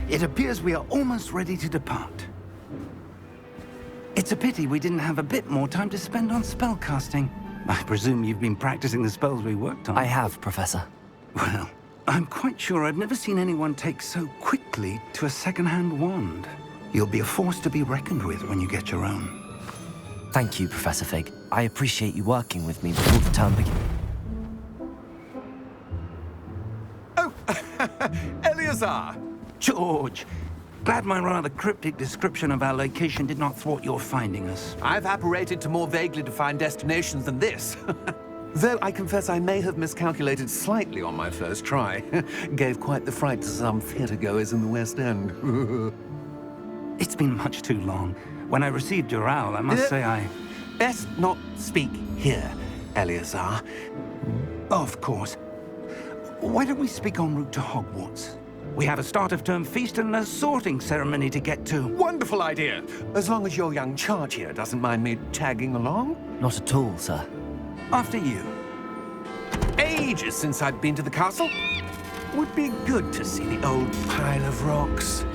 It appears we are almost ready to depart. It's a pity we didn't have a bit more time to spend on spellcasting. I presume you've been practicing the spells we worked on. I have, Professor. Well, I'm quite sure I've never seen anyone take so quickly to a second-hand wand. You'll be a force to be reckoned with when you get your own. Thank you, Professor Fig. I appreciate you working with me before the term begins. Oh, Eleazar! George, glad my rather cryptic description of our location did not thwart your finding us. I've apparated to more vaguely defined destinations than this. Though I confess I may have miscalculated slightly on my first try. Gave quite the fright to some theatergoers in the West End. It's been much too long. When I received your owl, I must say I... Best not speak here, Eleazar. Of course. Why don't we speak en route to Hogwarts? We have a start-of-term feast and a sorting ceremony to get to. Wonderful idea! As long as your young charge here doesn't mind me tagging along. Not at all, sir. After you. Ages since I'd been to the castle. Would be good to see the old pile of rocks.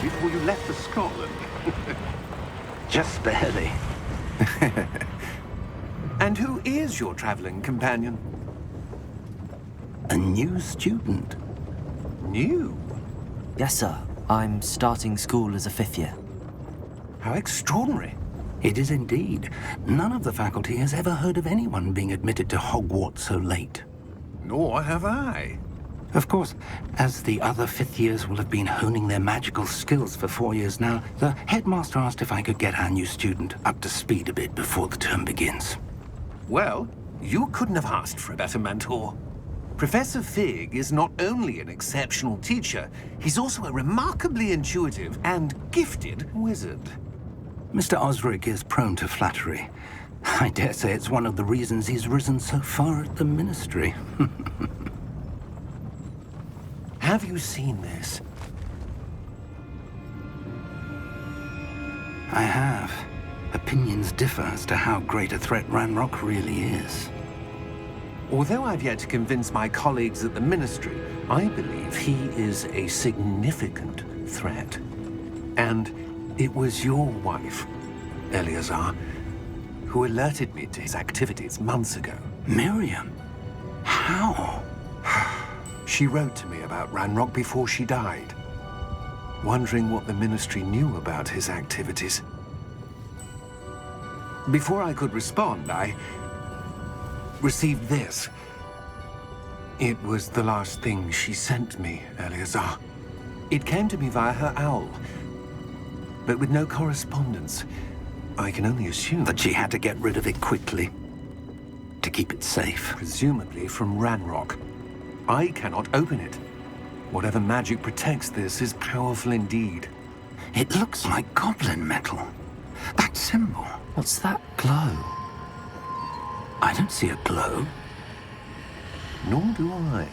Before you left for Scotland. Just barely. And who is your traveling companion? A new student. New? Yes, sir. I'm starting school as a 5th year. How extraordinary. It is indeed. None of the faculty has ever heard of anyone being admitted to Hogwarts so late. Nor have I. Of course, as the other 5th years will have been honing their magical skills for 4 years now, the headmaster asked if I could get our new student up to speed a bit before the term begins. Well, you couldn't have asked for a better mentor. Professor Fig is not only an exceptional teacher, he's also a remarkably intuitive and gifted wizard. Mr. Osric is prone to flattery. I dare say it's one of the reasons he's risen so far at the Ministry. Have you seen this? I have. Opinions differ as to how great a threat Ranrock really is. Although I've yet to convince my colleagues at the Ministry, I believe he is a significant threat. And it was your wife, Eleazar, who alerted me to his activities months ago. Miriam? How? She wrote to me about Ranrock before she died, wondering what the Ministry knew about his activities. Before I could respond, I received this. It was the last thing she sent me, Eleazar. It came to me via her owl, but with no correspondence. I can only assume That she had to get rid of it quickly, to keep it safe. presumably from Ranrock. I cannot open it. Whatever magic protects this is powerful indeed. It looks like goblin metal. That symbol. What's that glow? I don't see a glow. Nor do I.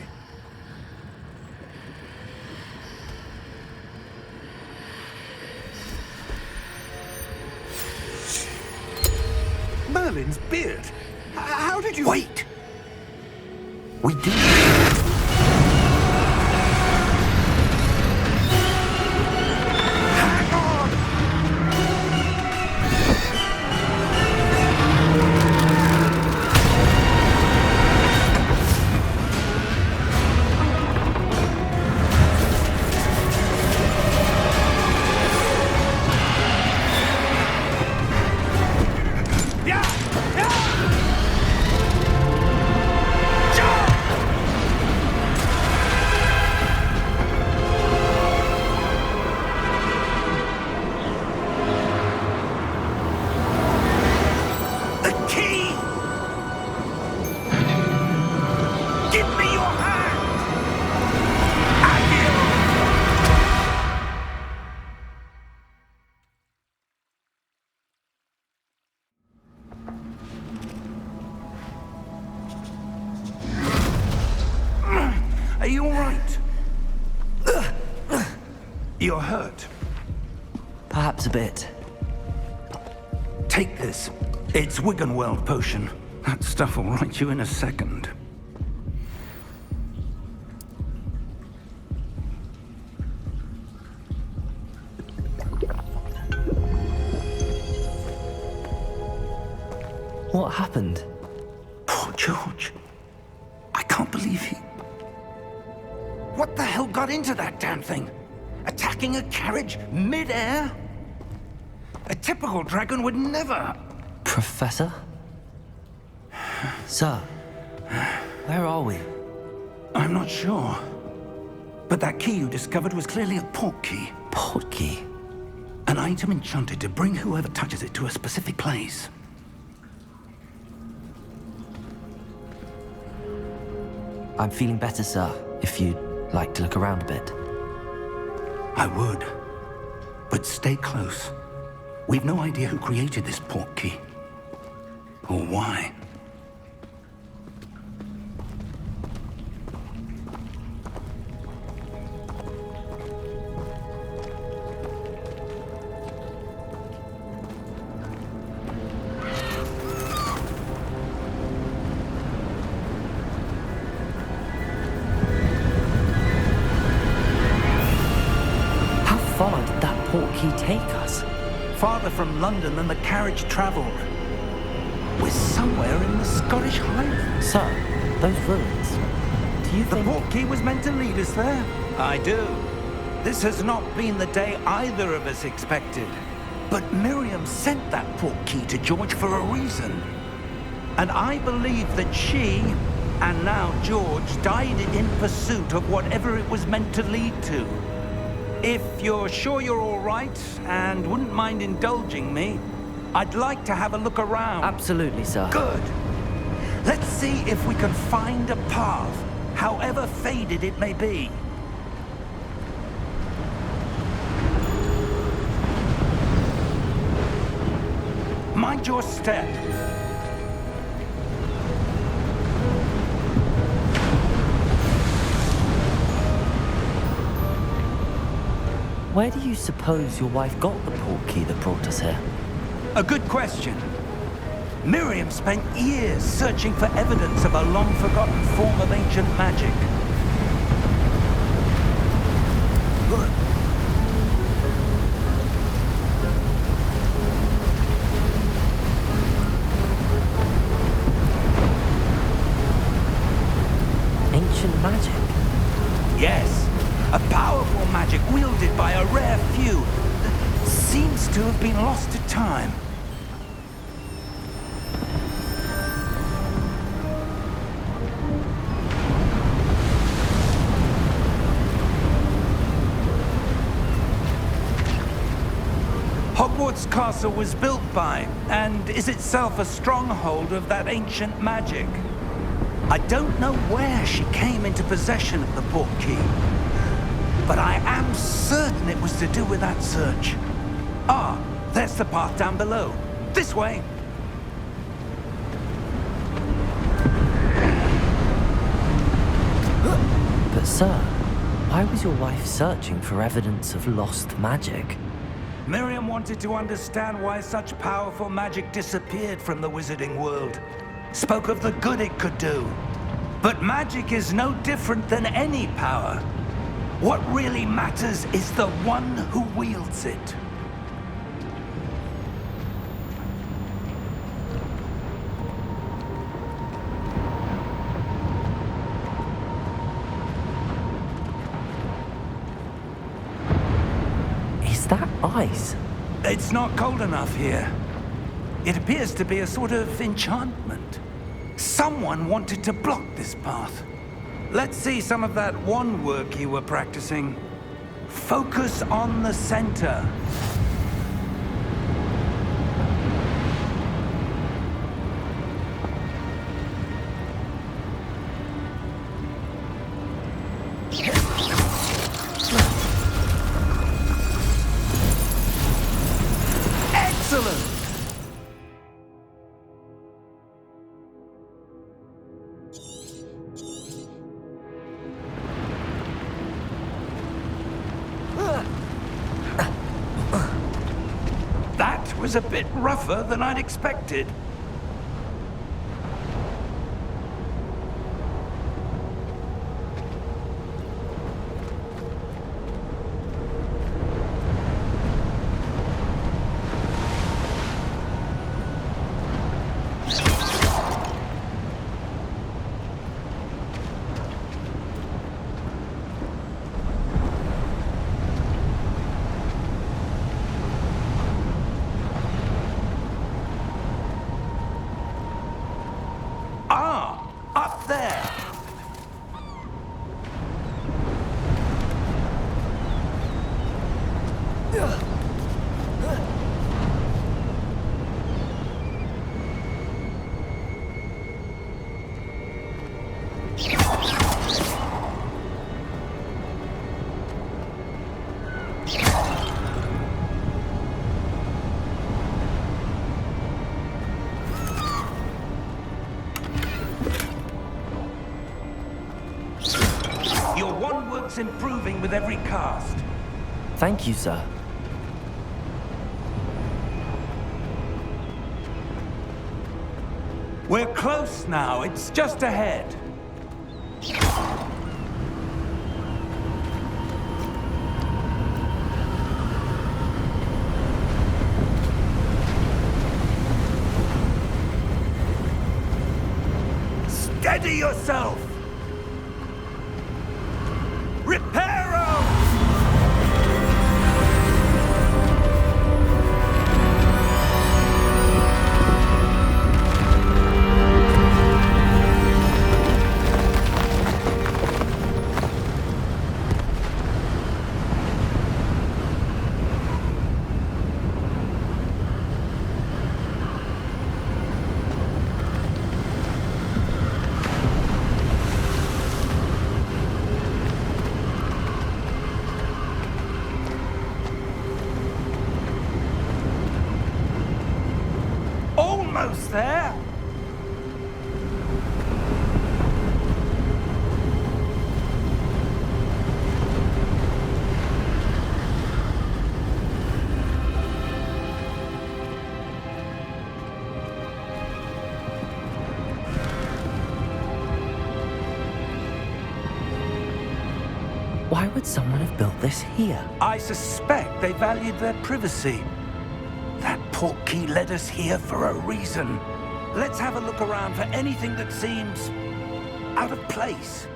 Merlin's beard. How did you... Wait! We do. Hang on! right. You're hurt. Perhaps a bit. Take this. It's Wiggenweld potion. That stuff will right you in a second. What happened? Poor George. I can't believe he... What the hell got into that damn thing? Attacking a carriage mid-air? A typical dragon would never... Professor? Sir, where are we? I'm not sure. But that key you discovered was clearly a port key. Port key? An item enchanted to bring whoever touches it to a specific place. I'm feeling better, sir, if you'd like to look around a bit. I would. But stay close. We've no idea who created this port key. Or why. How far did that port key take us? Farther from London than the carriage traveled. We're somewhere in the Scottish Highlands. Sir, those ruins. Do you The think... port key was meant to lead us there? I do. This has not been the day either of us expected. But Miriam sent that port key to George for a reason. And I believe that she, and now George, died in pursuit of whatever it was meant to lead to. If you're sure you're all right, and wouldn't mind indulging me, I'd like to have a look around. Absolutely, sir. Good. Let's see if we can find a path, however faded it may be. Mind your step. Where do you suppose your wife got the port key that brought us here? A good question. Miriam spent years searching for evidence of a long-forgotten form of ancient magic. Look. Ancient magic? Yes, a powerful magic wielded by a rare few that seems to have been lost to time. Hogwarts Castle was built by, and is itself a stronghold of that ancient magic. I don't know where she came into possession of the port key, but I am certain it was to do with that search. Ah, there's the path down below. This way. But sir, why was your wife searching for evidence of lost magic? Miriam wanted to understand why such powerful magic disappeared from the wizarding world. Spoke of the good it could do. But magic is no different than any power. What really matters is the one who wields it. Is that ice? It's not cold enough here. It appears to be a sort of enchantment. Someone wanted to block this path. Let's see some of that wand work you were practicing. Focus on the center. Excellent! was a bit rougher than I'd expected. Up there! Your one work's improving with every cast. Thank you, sir. We're close now. It's just ahead. Steady yourself! Reparo! Almost there. Why would someone have built this here? I suspect they valued their privacy. That portkey led us here for a reason. Let's have a look around for anything that seems out of place.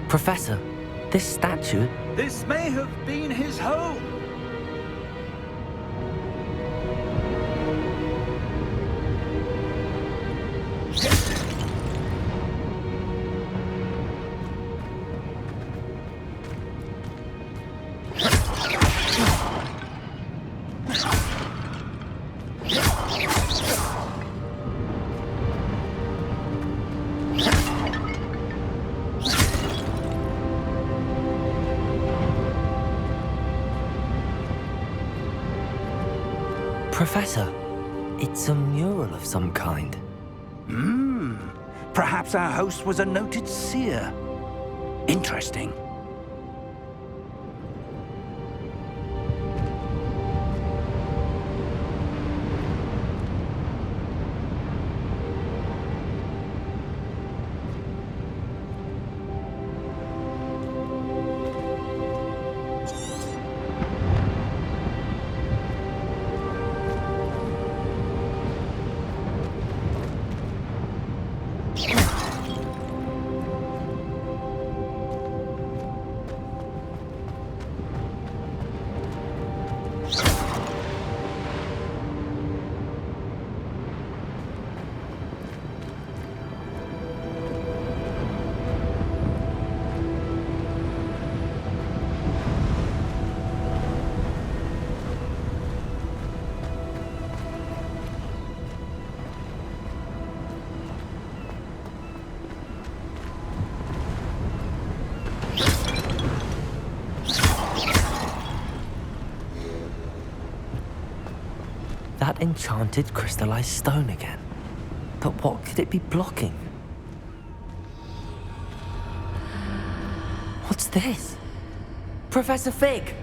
Professor, this statue... This may have been his home. Professor, it's a mural of some kind. Perhaps our host was a noted seer. Interesting. That enchanted crystallized stone again. But what could it be blocking? What's this? Professor Fig!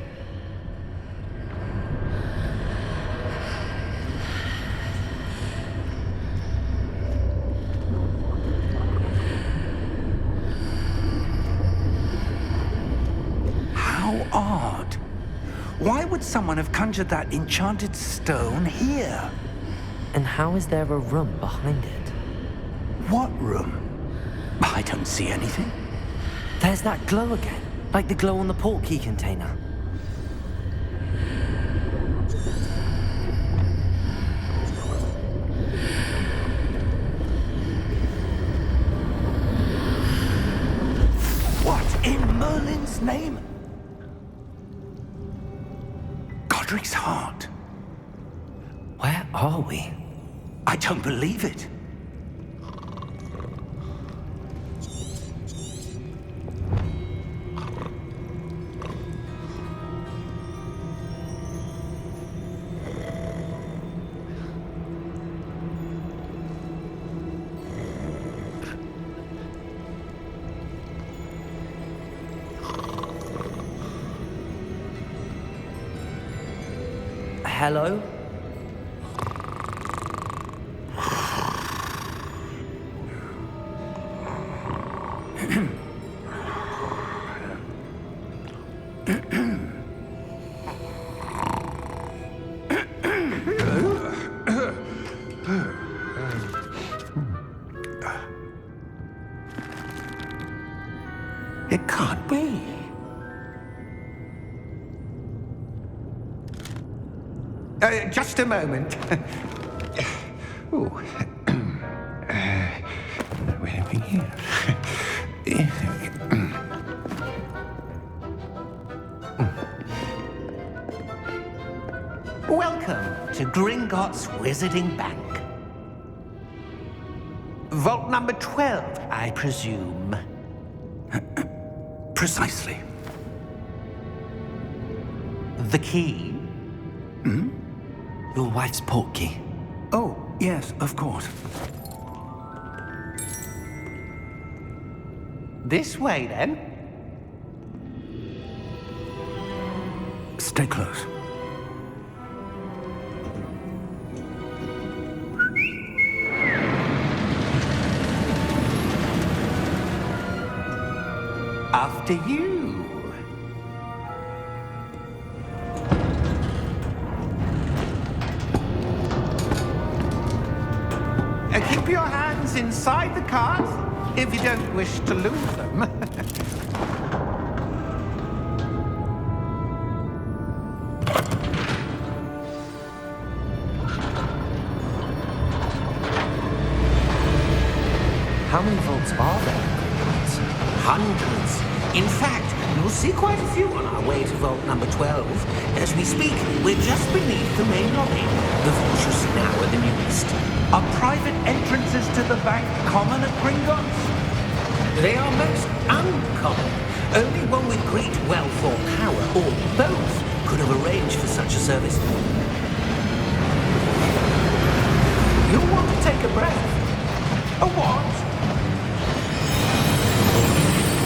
How odd. Why would someone have conjured that enchanted stone here? And how is there a room behind it? What room? I don't see anything. There's that glow again, like the glow on the portkey container. What in Merlin's name? Godric's heart. Where are we? I don't believe it. Hello? It can't be. Just a moment. Ooh. Where are we here? Welcome to Gringotts Wizarding Bank. Vault number 12, I presume. Precisely. The key? Your wife's portkey. Oh, yes, of course. This way, then. Stay close. After you. Keep your hands inside the cards if you don't wish to lose them. How many vaults are there? Hundreds. In fact, you'll see quite a few on our way to vault number 12. As we speak, we're just beneath the main lobby. The vault you see now are the newest. Are private entrances to the bank common at Gringotts? They are most uncommon. Only one with great wealth or power, or both, could have arranged for such a service. You'll want to take a breath. A what?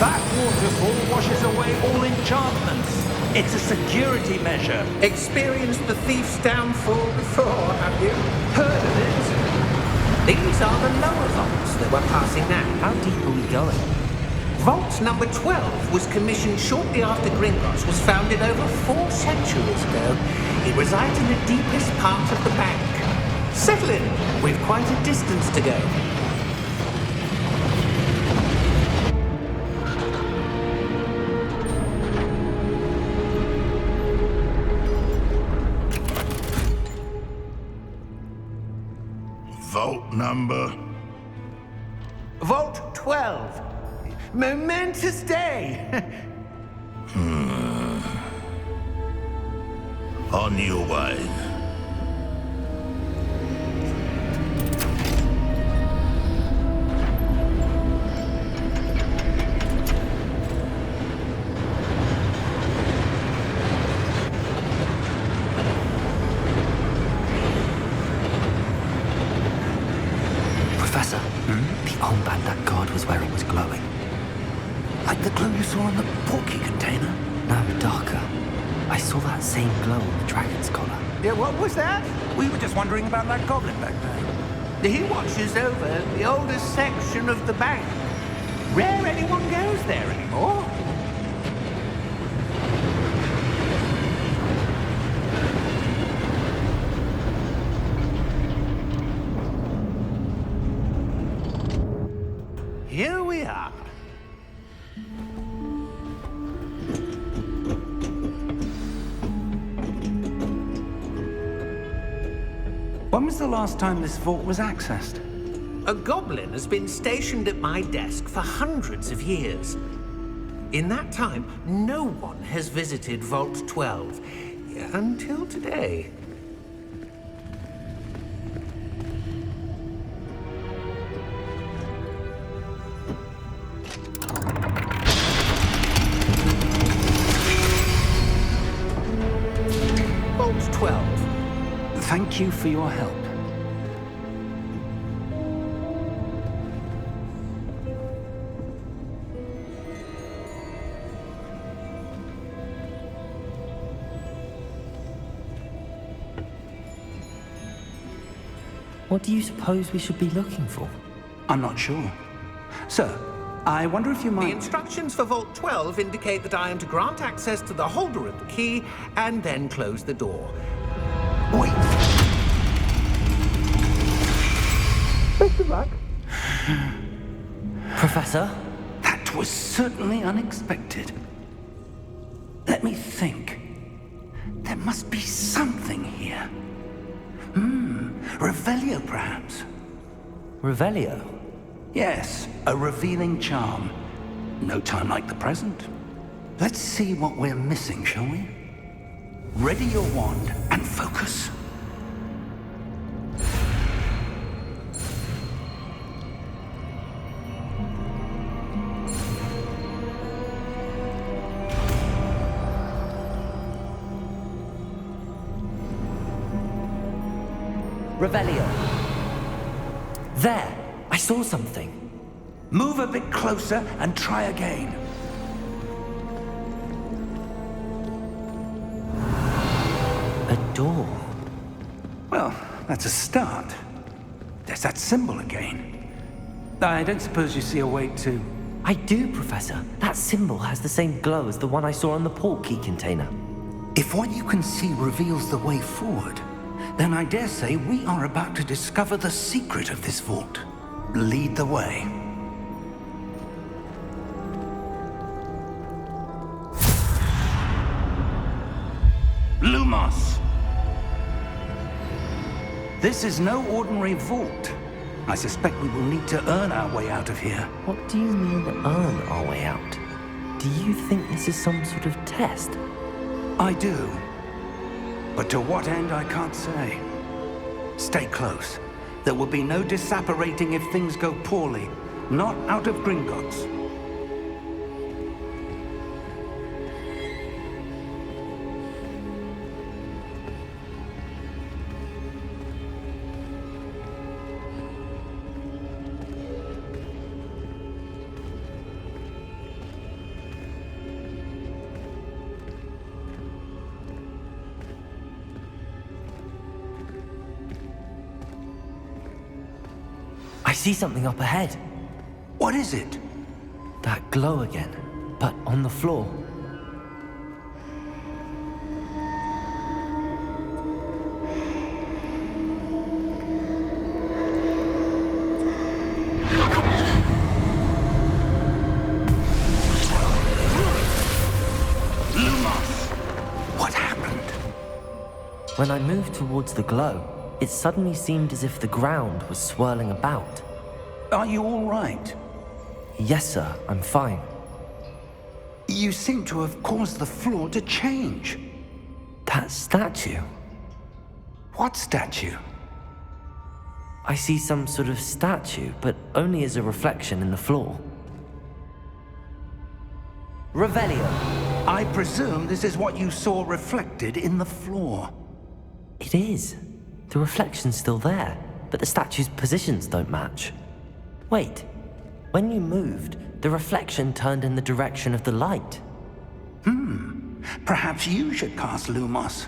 That waterfall washes away all enchantments. It's a security measure. Experienced the thief's downfall before, have you? Heard of it? These are the lower vaults that we're passing now. How deep are we going? Vault number 12 was commissioned shortly after Gringotts was founded over 4 centuries ago. It resides in the deepest part of the bank. Settle in. We've quite a distance to go. Vault number? Vault 12. Momentous day. On your way. that god was where it was glowing. Like the glow you saw in the porky container? No, darker. I saw that same glow on the dragon's collar. Yeah, what was that? We were just wondering about that goblin back there. He watches over the oldest section of the bank. Rare anyone goes there anymore. Here we are. When was the last time this vault was accessed? A goblin has been stationed at my desk for hundreds of years. In that time, no one has visited Vault 12 until today. Vault 12. Thank you for your help. What do you suppose we should be looking for? I'm not sure. Sir, I wonder if you The might... instructions for Vault 12 indicate that I am to grant access to the holder of the key and then close the door. Wait! Best of luck. Professor? That was certainly unexpected. Let me think. There must be something here. Revelio, perhaps? Revelio? Yes, a revealing charm. No time like the present. Let's see what we're missing, shall we? Ready your wand and focus. Revelio. There! I saw something. Move a bit closer and try again. A door. Well, that's a start. There's that symbol again. I don't suppose you see a way to... I do, Professor. That symbol has the same glow as the one I saw on the port key container. If what you can see reveals the way forward, then I dare say we are about to discover the secret of this vault. Lead the way. Lumos! This is no ordinary vault. I suspect we will need to earn our way out of here. What do you mean, earn our way out? Do you think this is some sort of test? I do. But to what end, I can't say. Stay close. There will be no disapparating if things go poorly. Not out of Gringotts. I see something up ahead. What is it? That glow again, but on the floor. Lumos! What happened? When I moved towards the glow, it suddenly seemed as if the ground was swirling about. Are you all right? Yes, sir, I'm fine. You seem to have caused the floor to change. That statue? What statue? I see some sort of statue, but only as a reflection in the floor. Revelio. I presume this is what you saw reflected in the floor. It is. The reflection's still there, but the statue's positions don't match. Wait, When you moved, the reflection turned in the direction of the light. Perhaps you should cast Lumos.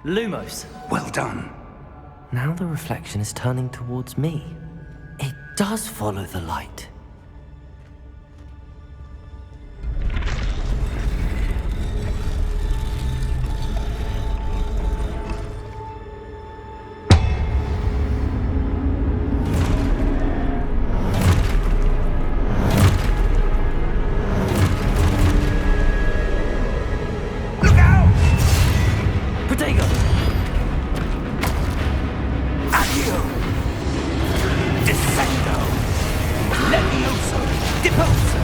Lumos. Well done. Now the reflection is turning towards me. It does follow the light. Look out! Protego! Accio! Descendo! Levioso! Deposo!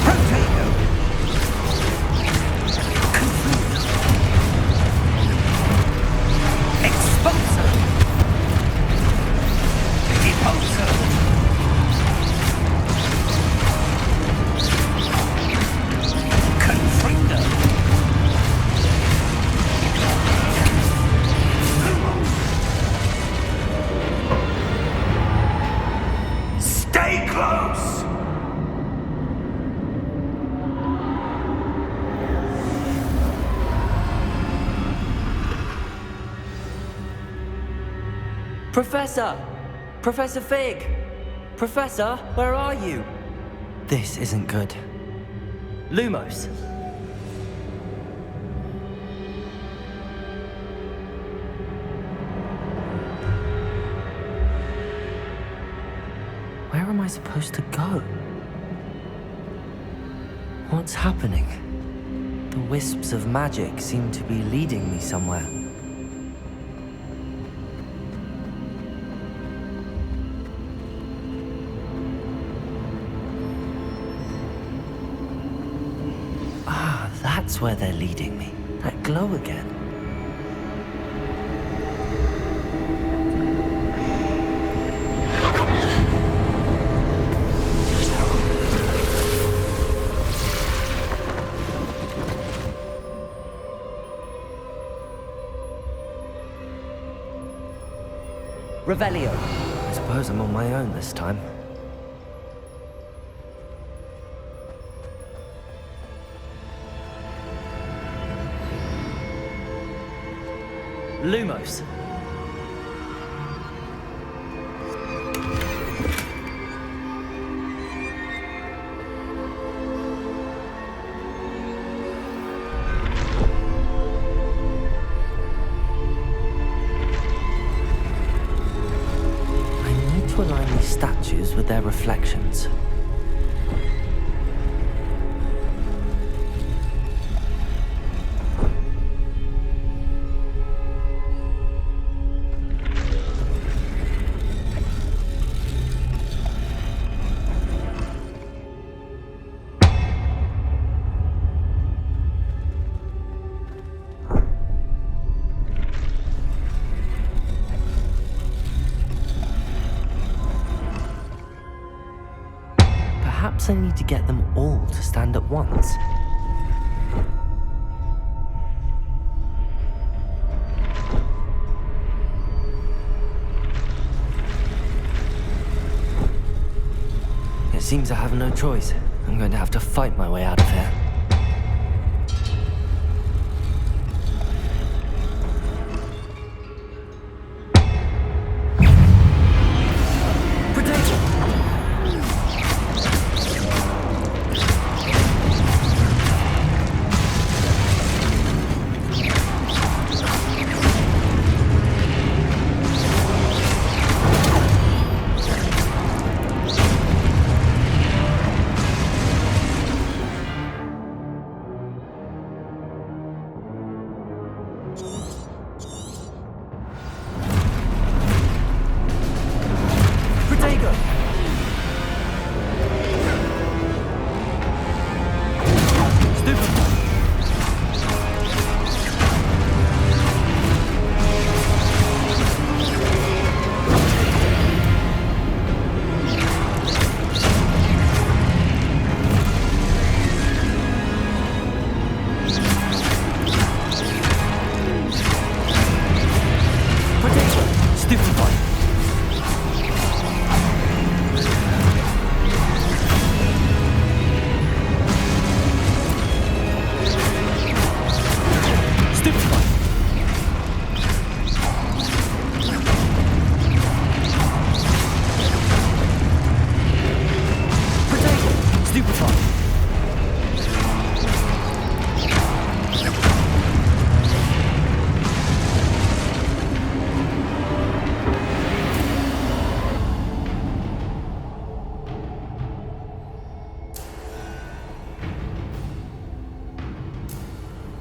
Protego! Confuso! Exposo! Deposo! Confrindo! Stay close! Professor! Professor Fig! Professor, where are you? This isn't good. Lumos. Where am I supposed to go? What's happening? The wisps of magic seem to be leading me somewhere. Ah, that's where they're leading me. That glow again. Revelio. I suppose I'm on my own this time. Lumos. I need to align these statues with their reflections. Perhaps I need to get them all to stand at once. It seems I have no choice. I'm going to have to fight my way out of here.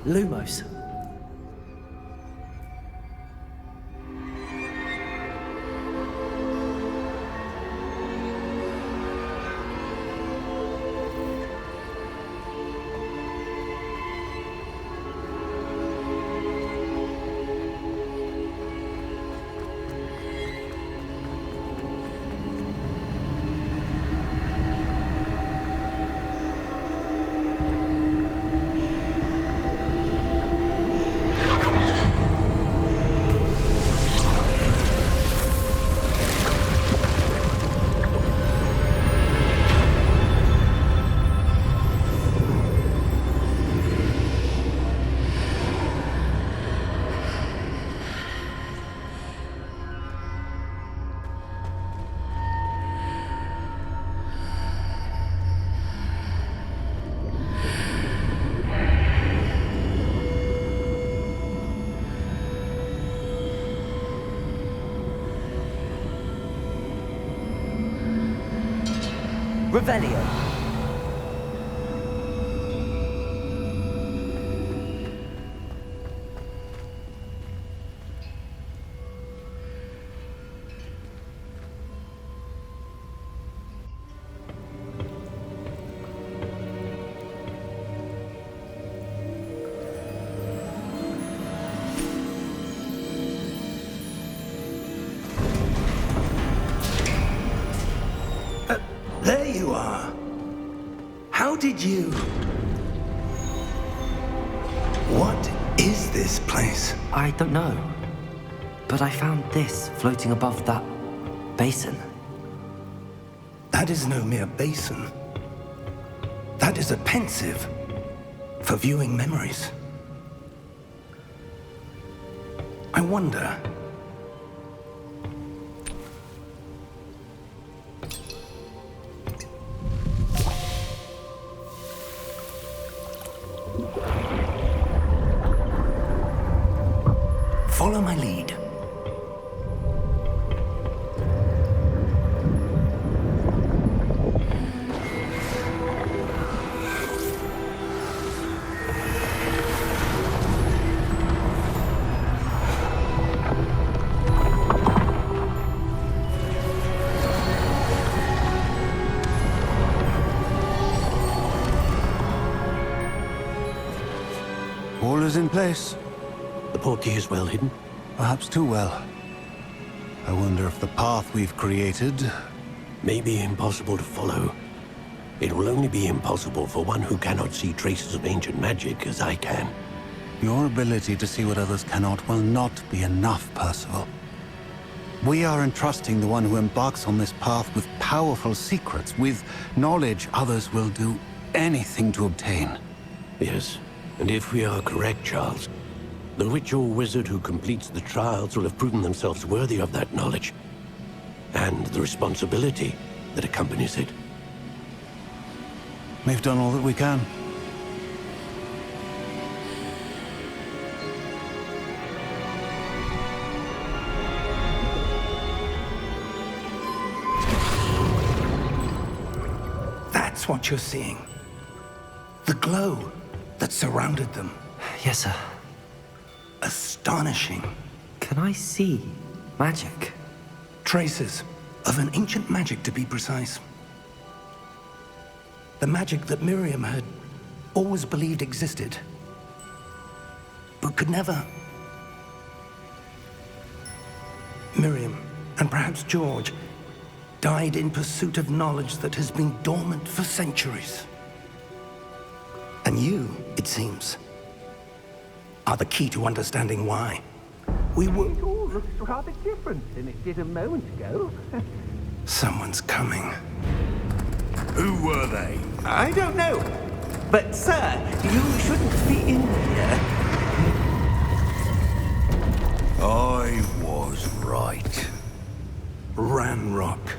Lumos. Revelio. There you are. How did you... What is this place? I don't know. But I found this floating above that basin. That is no mere basin. That is a pensive for viewing memories. I wonder... Follow my lead. All is in place. The portkey is well hidden. Perhaps too well. I wonder if the path we've created... May be impossible to follow. It will only be impossible for one who cannot see traces of ancient magic as I can. Your ability to see what others cannot will not be enough, Percival. We are entrusting the one who embarks on this path with powerful secrets, with knowledge others will do anything to obtain. Yes, and if we are correct, Charles, the witch or wizard who completes the trials will have proven themselves worthy of that knowledge, and the responsibility that accompanies it. We've done all that we can. That's what you're seeing. The glow that surrounded them. Yes, sir. Astonishing. Can I see magic? Traces of an ancient magic, to be precise. The magic that Miriam had always believed existed, but could never. Miriam, and perhaps George, died in pursuit of knowledge that has been dormant for centuries. And you, it seems, are the key to understanding why. We were... It all looks rather different than it did a moment ago. Someone's coming. Who were they? I don't know. But, sir, you shouldn't be in here. I was right. Ranrock.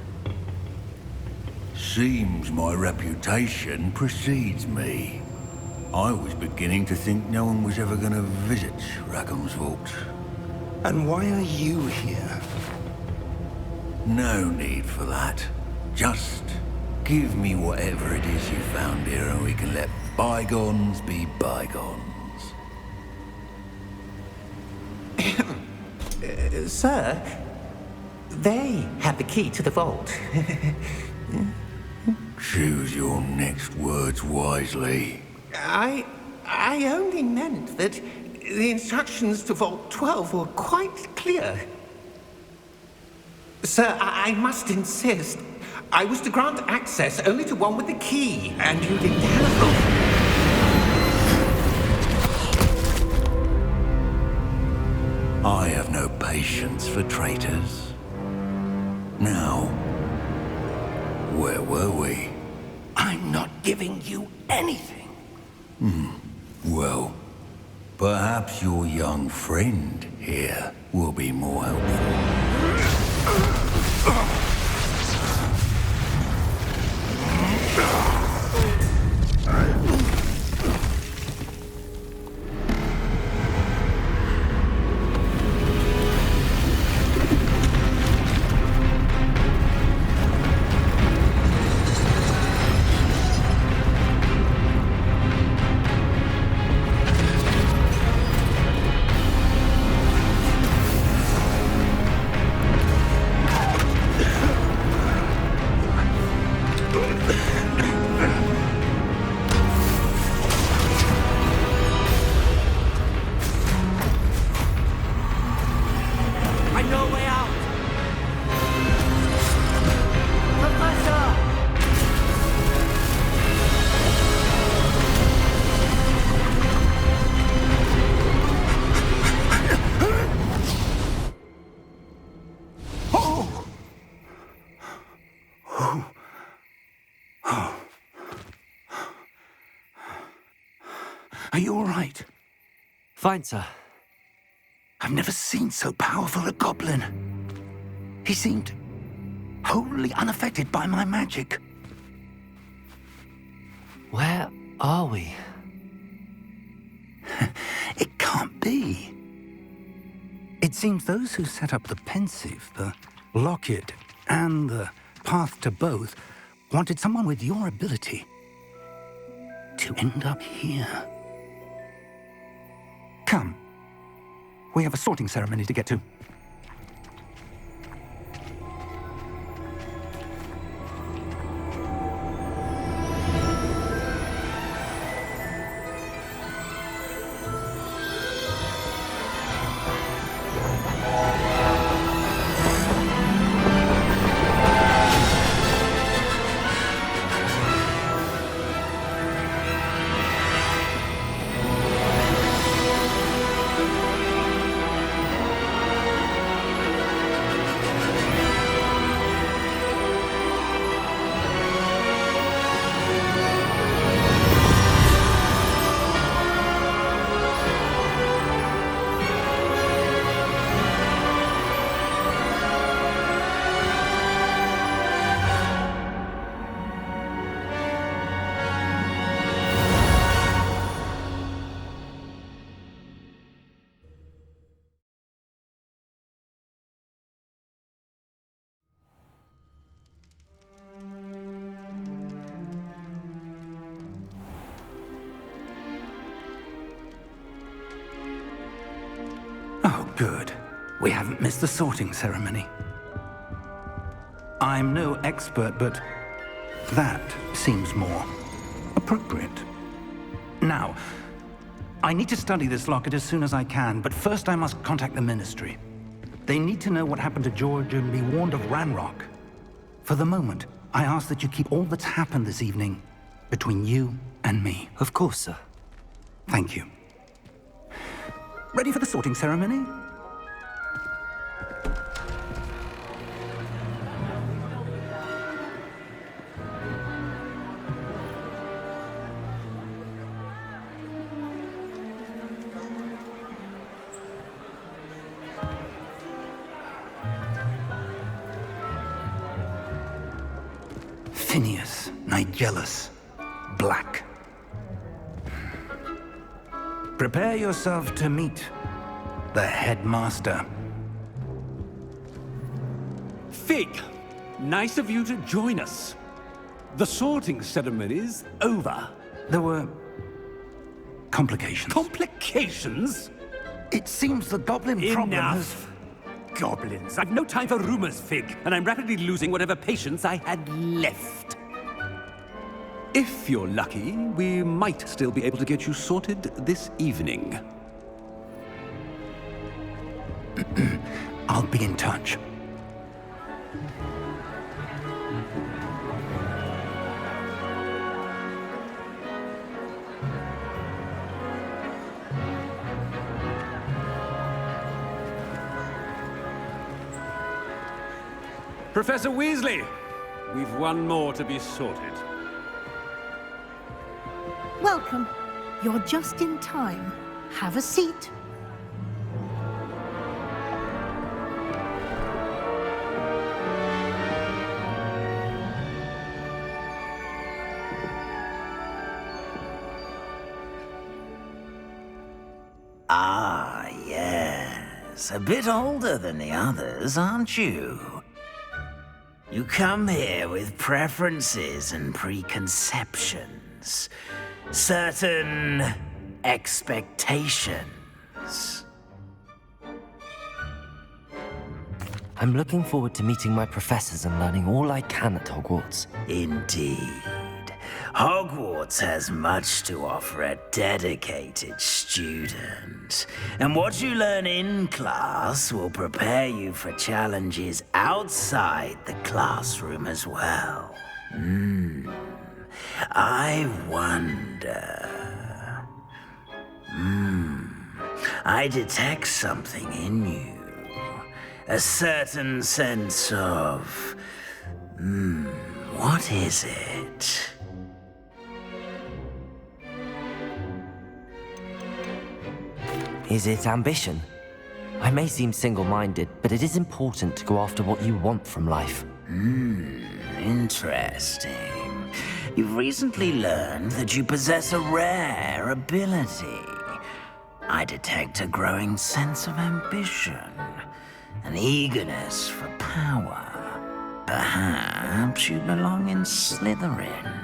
Seems my reputation precedes me. I was beginning to think no one was ever going to visit Rackham's Vault. And why are you here? No need for that. Just give me whatever it is you found here and we can let bygones be bygones. Sir, they had the key to the vault. Choose your next words wisely. I only meant that the instructions to Vault 12 were quite clear. Sir, I must insist. I was to grant access only to one with the key, and you didn't have I have no patience for traitors. Now, where were we? I'm not giving you anything. Well, perhaps your young friend here will be more helpful. Are you all right? Fine, sir. I've never seen so powerful a goblin. He seemed wholly unaffected by my magic. Where are we? It can't be. It seems those who set up the pensive, the locket, and the path to both wanted someone with your ability to end up here. Come. We have a sorting ceremony to get to. Oh, good. We haven't missed the sorting ceremony. I'm no expert, but that seems more appropriate. Now, I need to study this locket as soon as I can, but first I must contact the Ministry. They need to know what happened to George and be warned of Ranrock. For the moment, I ask that you keep all that's happened this evening between you and me. Of course, sir. Thank you. Ready for the sorting ceremony? Phineas, Nigellus, Black. Prepare yourself to meet the headmaster. Fig, nice of you to join us. The sorting ceremony's over. There were complications. Complications? It seems the goblin problem has... Enough. goblins! I've no time for rumors, Fig, and I'm rapidly losing whatever patience I had left. If you're lucky, we might still be able to get you sorted this evening. I'll be in touch. Professor Weasley, we've one more to be sorted. Welcome. You're just in time. Have a seat. Ah, yes. A bit older than the others, aren't you? You come here with preferences and preconceptions. Certain expectations. I'm looking forward to meeting my professors and learning all I can at Hogwarts. Indeed. Hogwarts has much to offer a dedicated student. And what you learn in class will prepare you for challenges outside the classroom as well. I wonder... I detect something in you. A certain sense of... what is it? Is it ambition? I may seem single-minded, but it is important to go after what you want from life. Interesting. You've recently learned that you possess a rare ability. I detect a growing sense of ambition, an eagerness for power. Perhaps you belong in Slytherin.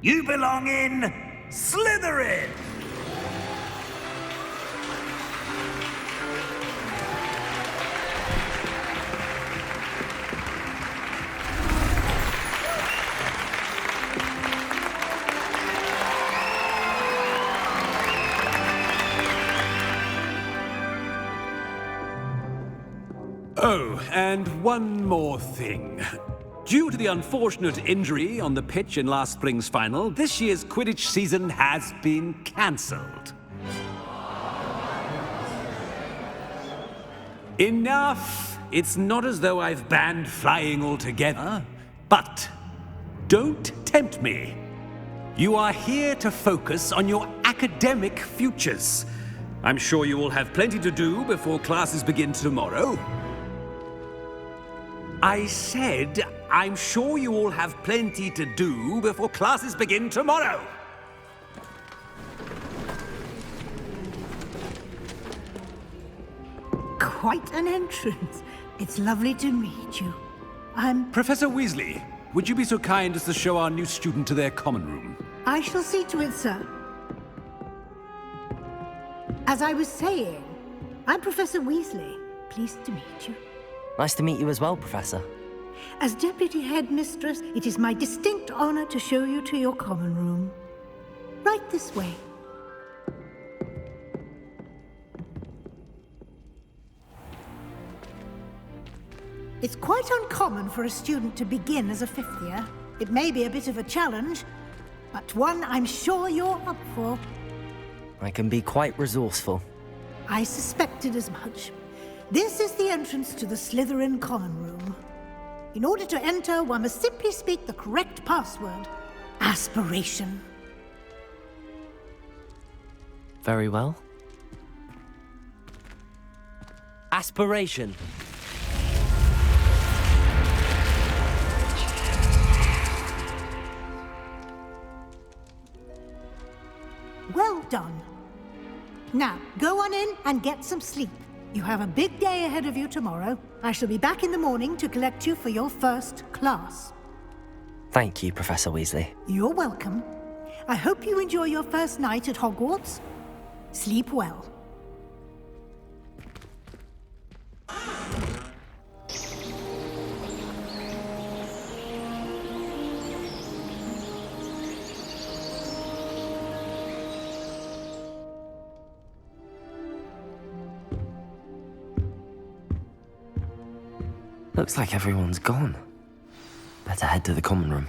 You belong in Slytherin! Oh, and one more thing. Due to the unfortunate injury on the pitch in last spring's final, this year's Quidditch season has been cancelled. Enough! It's not as though I've banned flying altogether, but don't tempt me. You are here to focus on your academic futures. I'm sure you will have plenty to do before classes begin tomorrow. I said, I'm sure you all have plenty to do before classes begin tomorrow. Quite an entrance. It's lovely to meet you. I'm... Professor Weasley, would you be so kind as to show our new student to their common room? I shall see to it, sir. As I was saying, I'm Professor Weasley. Pleased to meet you. Nice to meet you as well, Professor. As Deputy Headmistress, it is my distinct honor to show you to your common room. Right this way. It's quite uncommon for a student to begin as a fifth year. It may be a bit of a challenge, but one I'm sure you're up for. I can be quite resourceful. I suspected as much. This is the entrance to the Slytherin common room. In order to enter, one must simply speak the correct password. Aspiration. Very well. Aspiration. Well done. Now, go on in and get some sleep. You have a big day ahead of you tomorrow. I shall be back in the morning to collect you for your first class. Thank you, Professor Weasley. You're welcome. I hope you enjoy your first night at Hogwarts. Sleep well. Looks like everyone's gone. Better head to the common room.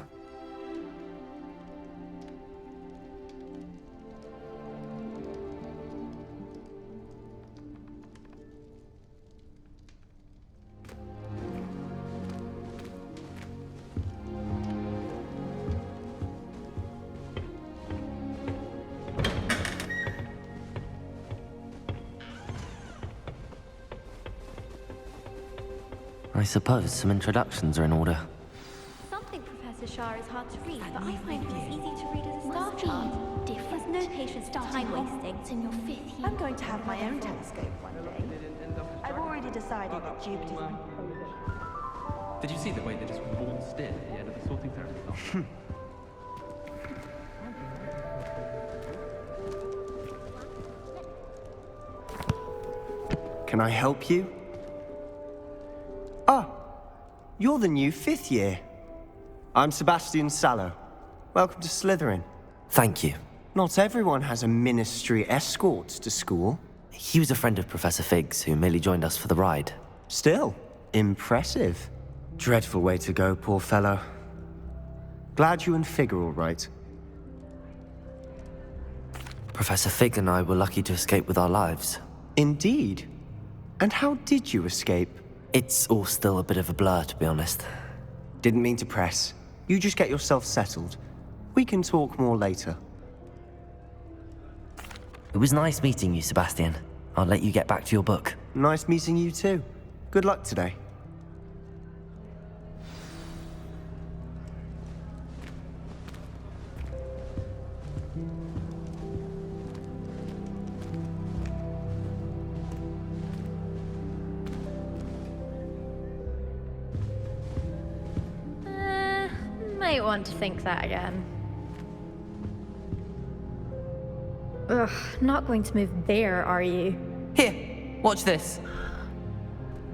I suppose some introductions are in order. Something Professor Shah is hard to read, but I find it as easy to read as a staff chart. There's no patience for time wasting. It's in your 5th year. I'm going to have my own telescope one day. I've already decided that Jupiter's... Did you see the way they just waltzed in at the end of the sorting ceremony? Can I help you? Ah, you're the new 5th year. I'm Sebastian Sallow. Welcome to Slytherin. Thank you. Not everyone has a ministry escort to school. He was a friend of Professor Fig's who merely joined us for the ride. Still, impressive. Dreadful way to go, poor fellow. Glad you and Fig are all right. Professor Fig and I were lucky to escape with our lives. Indeed. And how did you escape? It's all still a bit of a blur, to be honest. Didn't mean to press. You just get yourself settled. We can talk more later. It was nice meeting you, Sebastian. I'll let you get back to your book. Nice meeting you too. Good luck today. Might want to think that again. Ugh, not going to move there, are you? Here, watch this.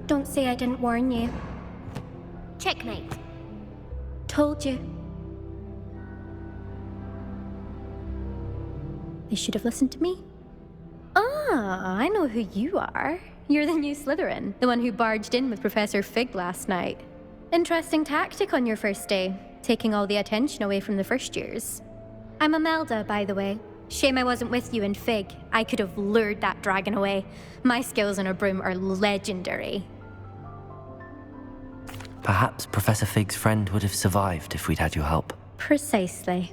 Don't say I didn't warn you. Checkmate. Told you. They should have listened to me. Ah, I know who you are. You're the new Slytherin, the one who barged in with Professor Fig last night. Interesting tactic on your first day, taking all the attention away from the first years. I'm Imelda, by the way. Shame I wasn't with you in Fig. I could have lured that dragon away. My skills on a broom are legendary. Perhaps Professor Fig's friend would have survived if we'd had your help. Precisely.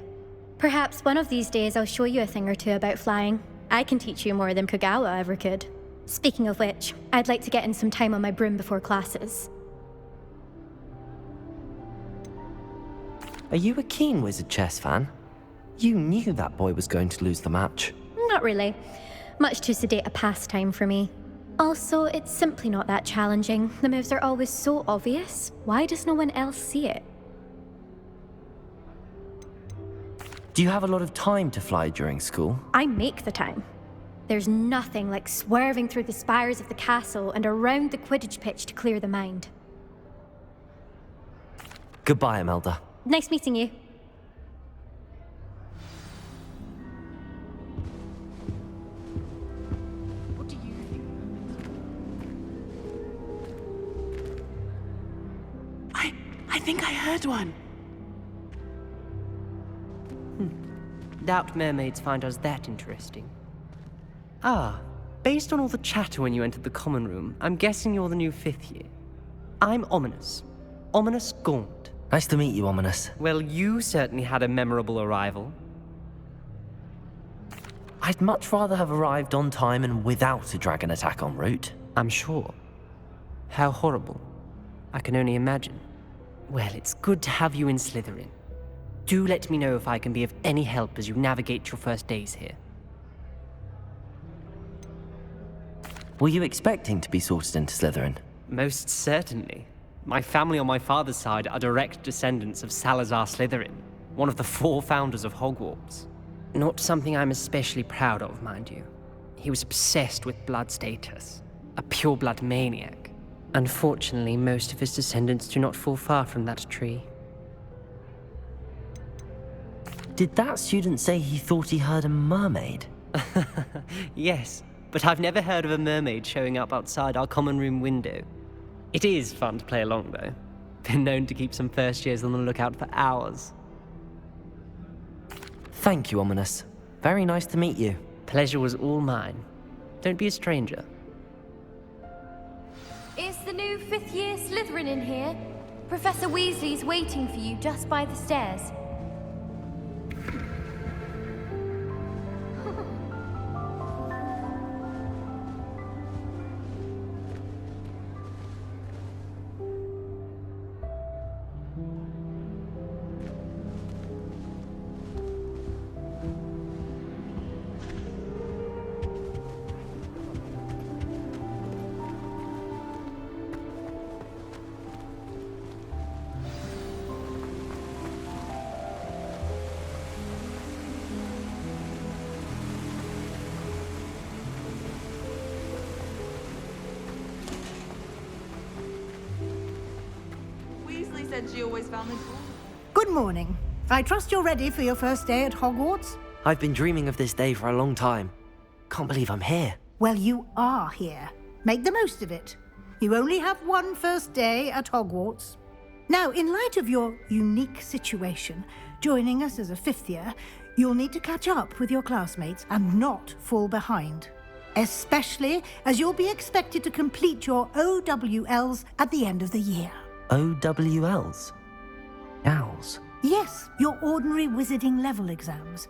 Perhaps one of these days I'll show you a thing or two about flying. I can teach you more than Kogawa ever could. Speaking of which, I'd like to get in some time on my broom before classes. Are you a keen Wizard chess fan? You knew that boy was going to lose the match. Not really. Much too sedate a pastime for me. Also, it's simply not that challenging. The moves are always so obvious. Why does no one else see it? Do you have a lot of time to fly during school? I make the time. There's nothing like swerving through the spires of the castle and around the Quidditch pitch to clear the mind. Goodbye, Imelda. Nice meeting you. What do you think? I think I heard one. Doubt mermaids find us that interesting. Ah, based on all the chatter when you entered the common room, I'm guessing you're the new 5th year. I'm Ominous. Ominous Gaunt. Nice to meet you, Ominous. Well, you certainly had a memorable arrival. I'd much rather have arrived on time and without a dragon attack en route. I'm sure. How horrible. I can only imagine. Well, it's good to have you in Slytherin. Do let me know if I can be of any help as you navigate your first days here. Were you expecting to be sorted into Slytherin? Most certainly. My family on my father's side are direct descendants of Salazar Slytherin, one of the 4 founders of Hogwarts. Not something I'm especially proud of, mind you. He was obsessed with blood status, a pure-blood maniac. Unfortunately, most of his descendants do not fall far from that tree. Did that student say he thought he heard a mermaid? Yes, but I've never heard of a mermaid showing up outside our common room window. It is fun to play along, though. Been known to keep some first years on the lookout for hours. Thank you, Ominous. Very nice to meet you. Pleasure was all mine. Don't be a stranger. Is the new 5th year Slytherin in here? Professor Weasley's waiting for you just by the stairs. Said she always found this cool. Good morning. I trust you're ready for your first day at Hogwarts? I've been dreaming of this day for a long time. Can't believe I'm here. Well, you are here. Make the most of it. You only have one first day at Hogwarts. Now, in light of your unique situation, joining us as a 5th year, you'll need to catch up with your classmates and not fall behind. Especially as you'll be expected to complete your OWLs at the end of the year. OWLs? Owls? Yes, your ordinary wizarding level exams.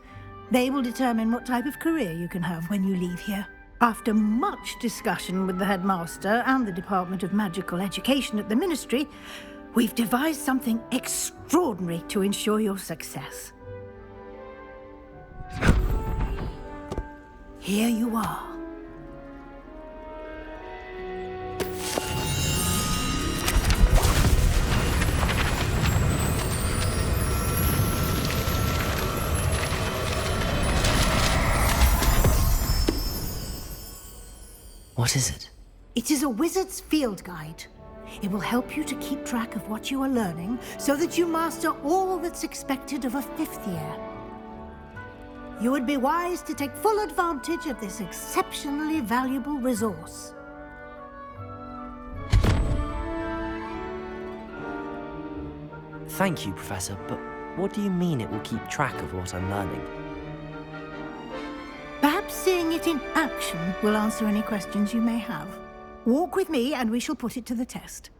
They will determine what type of career you can have when you leave here. After much discussion with the headmaster and the Department of Magical Education at the Ministry, we've devised something extraordinary to ensure your success. Here you are. What is it? It is a wizard's field guide. It will help you to keep track of what you are learning so that you master all that's expected of a 5th year. You would be wise to take full advantage of this exceptionally valuable resource. Thank you, Professor, but what do you mean it will keep track of what I'm learning? Perhaps seeing it in action will answer any questions you may have. Walk with me and we shall put it to the test.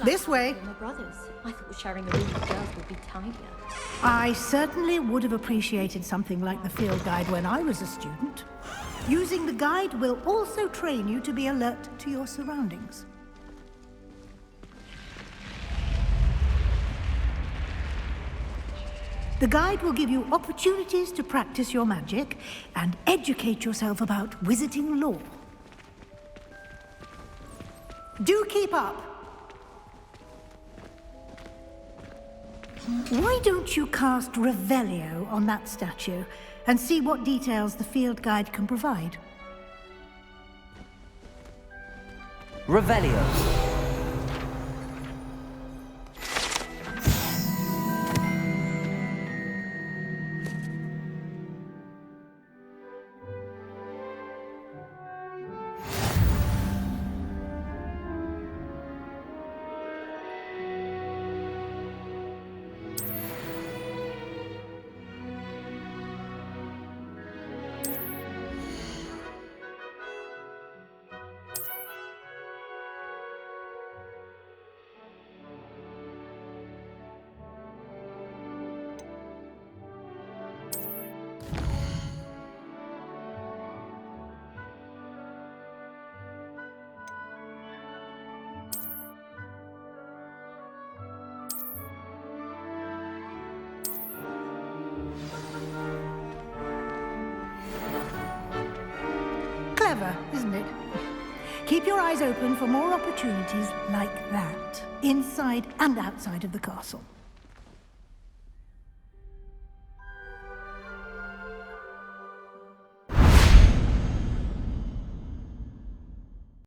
This way. My brothers. I thought sharing a room with girls would be tidier. I certainly would have appreciated something like the field guide when I was a student. Using the guide will also train you to be alert to your surroundings. The guide will give you opportunities to practice your magic and educate yourself about wizarding lore. Do keep up! Why don't you cast Revelio on that statue and see what details the field guide can provide? Revelio. Clever, isn't it? Keep your eyes open for more opportunities like that, inside and outside of the castle.